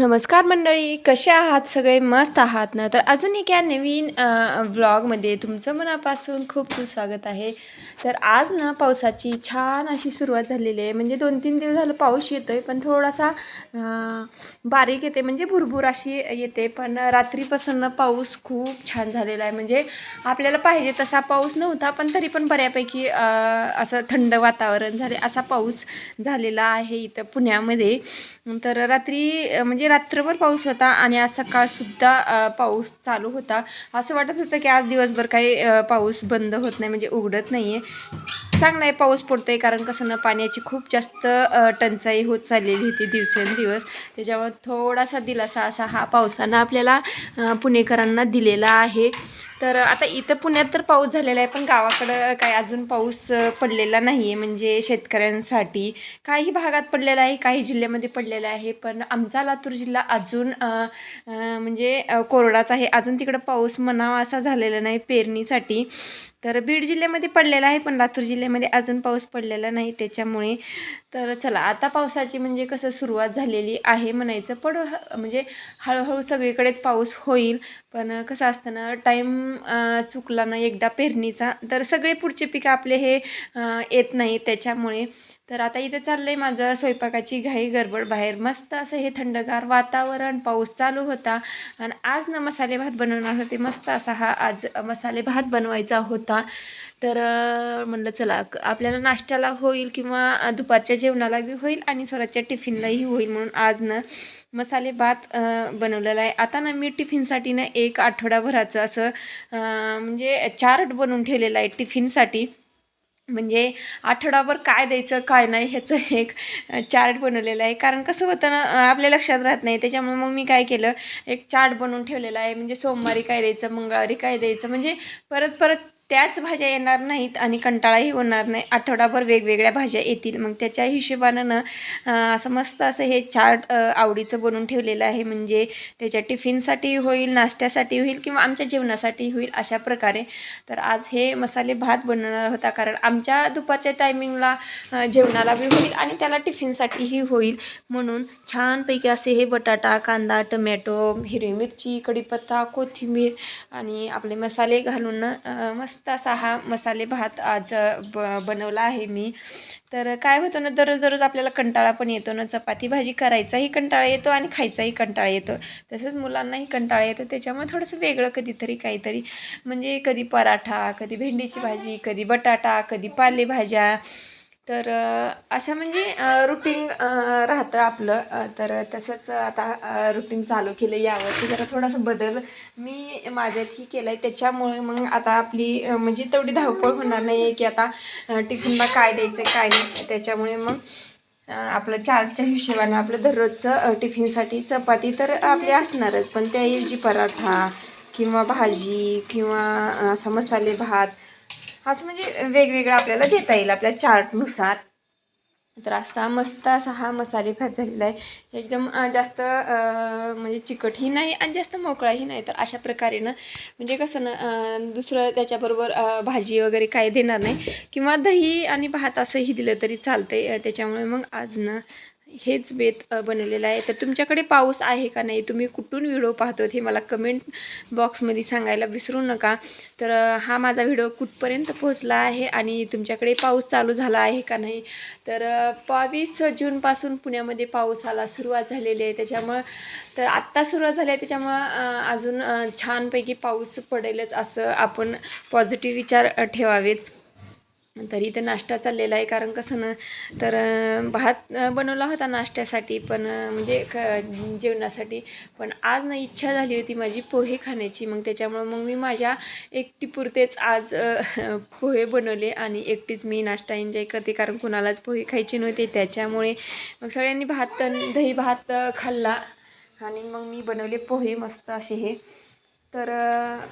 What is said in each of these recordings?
नमस्कार मंडळी, कसे आहात? सगळे मस्त आहात ना? तर अजून एक या नवीन व्लॉगमध्ये तुमचं मनापासून खूप खूप स्वागत आहे. तर आज ना पावसाची छान अशी सुरुवात झालेली आहे. म्हणजे 2-3 दिवस झालं पाऊस येतो आहे, पण थोडासा बारीक येते, म्हणजे भुरभुर अशी येते. पण रात्रीपासून पाऊस खूप छान झालेला आहे. म्हणजे आपल्याला पाहिजे तसा पाऊस नव्हता, पण तरी पण बऱ्यापैकी असं थंड वातावरण झाले असा पाऊस झालेला आहे इथं पुण्यामध्ये. तर रात्री म्हणजे रात्रभर पाऊस होता आणि आज सकाळसुद्धा पाऊस चालू होता. असं वाटत होतं की आज दिवसभर काही पाऊस बंद होत नाही, म्हणजे उघडत नाही आहे. चांगला आहे, पाऊस पडतो आहे. कारण कसं ना, पाण्याची खूप जास्त टंचाई होत चाललेली होती दिवसेंदिवस. त्याच्यामुळे थोडासा दिलासा असा हा पावसानं आपल्याला पुणेकरांना दिलेला आहे. तर आता इथं पुण्यात तर पाऊस झालेला आहे, पण गावाकडं काही अजून पाऊस पडलेला नाही आहे. म्हणजे शेतकऱ्यांसाठी काही भागात पडलेला आहे, काही जिल्ह्यामध्ये पडलेला आहे. पण आमचा लातूर जिल्हा अजून म्हणजे कोरडाच आहे. अजून तिकडं पाऊस म्हणावा असा झालेला नाही पेरणीसाठी. तर बीड जिल्ह्यामध्ये पडलेला आहे, पण लातूर जिल्ह्यामध्ये अजून पाऊस पडलेला नाही. त्याच्यामुळे तर चला, आता पावसाची म्हणजे कसं सुरुवात झालेली आहे म्हणायचं. म्हणजे हळूहळू सगळीकडेच पाऊस होईल. पण कसं असतं ना, टाईम चुकला ना एकदा पेरणीचा, तर सगळे पुढचे पिकं आपले हे येत नाही. त्याच्यामुळे तर आता इथे चाललं आहे माझं स्वयंपाकाची घाई गडबड. बाहेर मस्त असं हे थंडगार वातावरण, पाऊस चालू होता. आणि आज ना मसाले भात बनवणार होते. मस्त असा हा आज मसाले भात बनवायचा होता. तर म्हणलं चला, आपल्याला नाश्त्याला होईल किंवा दुपारच्या जेवणाला बी होईल आणि स्वराच्या टिफिनलाही होईल, म्हणून आज ना मसाले भात बनवलेला आहे. आता ना मी टिफिनसाठी ना एक आठवडाभराचं असं म्हणजे चार्ट बनवून ठेवलेलं आहे टिफिनसाठी. म्हणजे आठवडाभर काय द्यायचं काय नाही ह्याचं एक चार्ट बनवलेलं आहे. कारण कसं होतं ना, आपल्या लक्षात राहत नाही. त्याच्यामुळे मग मी काय केलं, एक चार्ट बनवून ठेवलेला आहे. म्हणजे सोमवारी काय द्यायचं, मंगळवारी काय द्यायचं, म्हणजे परत परत त्याच भाज्या येणार नाहीत आणि कंटाळाही होणार नाही. आठवडाभर वेगवेगळ्या भाज्या येतील. मग त्याच्या हिशोबानं ना असं मस्त असं हे चार्ट आवडीचं बनवून ठेवलेलं आहे. म्हणजे त्याच्या टिफिनसाठी होईल, नाश्त्यासाठी होईल किंवा आमच्या जेवणासाठी होईल, अशा प्रकारे. तर आज हे मसाले भात बनवणार होता, कारण आमच्या दुपारच्या टायमिंगला जेवणाला बी होईल आणि त्याला टिफिनसाठीही होईल. म्हणून छानपैकी असे हे बटाटा, कांदा, टमॅटो, हिरवी मिरची, कढीपत्ता, कोथिंबीर आणि आपले मसाले घालून मस्त असा हा मसाले भात आज बनवला आहे मी. तर काय होतं ना, दररोज आपल्याला कंटाळा पण येतो ना, चपाती भाजी करायचाही कंटाळा येतो आणि खायचाही कंटाळा येतो. तसंच मुलांनाही कंटाळा येतो. त्याच्यामुळे थोडंसं वेगळं कधीतरी काहीतरी, म्हणजे कधी पराठा, कधी भेंडीची भाजी, कधी बटाटा, कधी पालेभाज्या. तर असं म्हणजे रुटीन राहतं आपलं. तर तसंच आता रुटीन चालू केलं यावर्षी. जरा थोडासा बदल मी माझ्यातही केला आहे. त्याच्यामुळे मग आता आपली म्हणजे तेवढी धावपळ होणार नाही आहे की आता टिफिनला काय द्यायचं काय नाही. त्याच्यामुळे मग आपलं चारच्या हिशोबानं आपलं दररोजचं टिफिनसाठी चपाती तर आपली असणारच, पण त्याऐवजी पराठा किंवा भाजी किंवा असा मसाले भात, असं म्हणजे वेगवेगळं आपल्याला देता येईल आपल्या चार्टनुसार. तर असा मस्त असा हा मसाले भात झालेला आहे. एकदम जास्त म्हणजे चिकटही नाही आणि जास्त मोकळाही नाही. तर अशा प्रकारे ना, म्हणजे कसं ना, दुसरं त्याच्याबरोबर भाजी वगैरे काही देणार नाही किंवा दही आणि भात असंही दिलं तरी चालते. त्याच्यामुळे मग आज ना हेच बेत बनवलेलं आहे. तर तुमच्याकडे पाऊस आहे का नाही, तुम्ही कुठून व्हिडिओ पाहतो हे मला कमेंट बॉक्समध्ये सांगायला विसरू नका. तर हा माझा व्हिडिओ कुठपर्यंत पोहोचला आहे आणि तुमच्याकडे पाऊस चालू झाला आहे का नाही. तर 22 जूनपासून पुण्यामध्ये पावसाला सुरुवात झालेली आहे. त्याच्यामुळं तर आत्ता सुरुवात झाली आहे, त्याच्यामुळं अजून छानपैकी पाऊस पडेलच असं आपण पॉझिटिव्ह विचार ठेवावेत. तरी इथं नाश्ता चाललेला आहे. कारण कसं ना, तर भात बनवला होता नाश्त्यासाठी, पण म्हणजे जेवणासाठी. पण आज ना इच्छा झाली होती माझी पोहे खाण्याची. मग त्याच्यामुळं मग मी माझ्या एकटीपुरतेच आज पोहे बनवले आणि एकटीच मी नाश्ता एन्जॉय करते, कारण कुणालाच पोहे खायचे नव्हते. त्याच्यामुळे मग सगळ्यांनी भात, दही भात खाल्ला आणि मग मी बनवले पोहे मस्त असे हे. तर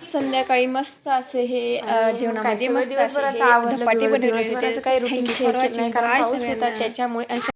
संध्याकाळी मस्त असे हे जेवणामध्ये मस्त असे हे धपाटे बनवले होते. त्याचं काही रुटीन शेअर केलं नाही, कारण पाऊस होता त्याच्यामुळे.